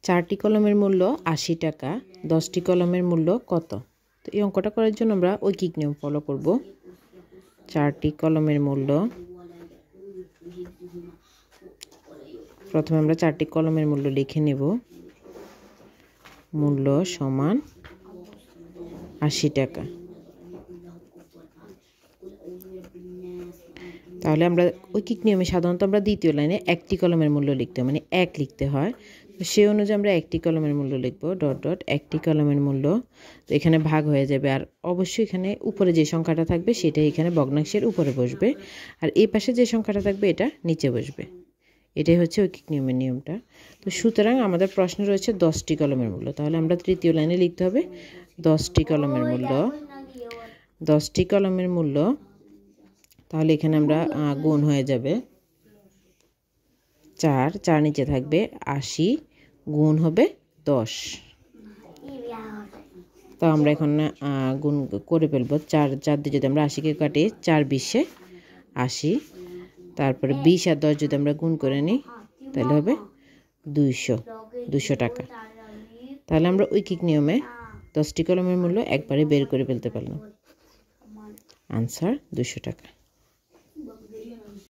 4টি কলমের মূল্য 80 টাকা, 10টি কলমের মূল্য কত? তো এই অঙ্কটা করার জন্য আমরা ঐকিক নিয়ম ফলো করব। 4টি কলমের মূল্য, প্রথমে আমরা 4টি কলমের মূল্য লিখে নেব। মূল্য সমান 80 টাকা। তাহলে আমরা ঐকিক নিয়মে সাধারণত আমরা দ্বিতীয় লাইনে একটি কলমের মূল্য লিখতে হয়, মানে 1 লিখতে হয়। তো সেই অনুযায়ী আমরা একটি কলমের মূল্য লিখব, ডট ডট একটি কলমের মূল্য। তো এখানে ভাগ হয়ে যাবে, আর অবশ্যই এখানে উপরে যে সংখ্যাটা থাকবে সেটাই এখানে ভগ্নাংশের উপরে বসবে, আর এই পাশে যে সংখ্যাটা থাকবে এটা নিচে বসবে। এটাই হচ্ছে ঐকিক নিয়মের নিয়মটা। তো সুতরাং আমাদের প্রশ্ন রয়েছে 10টি কলমের মূল্য। তাহলে আমরা তৃতীয় লাইনে লিখতে হবে 10টি কলমের মূল্য, 10টি কলমের মূল্য। তাহলে এখানে আমরা গুণ হয়ে যাবে 4, 4 নিচে থাকবে 80, গুণ হবে 10। তো আমরা এখন গুণ করে ফেলবো। 4 4 দিয়ে যদি আমরা 80কে কাটি, 4 20 80, তারপরে 20 আর 10 যদি আমরা গুণ করে নিই তাহলে হবে 200 টাকা। তাহলে আমরা ঐকিক নিয়মে 10টি কলমের মূল্য একবারে বের করে ফেলতে পারলাম। আনসার 200 টাকা।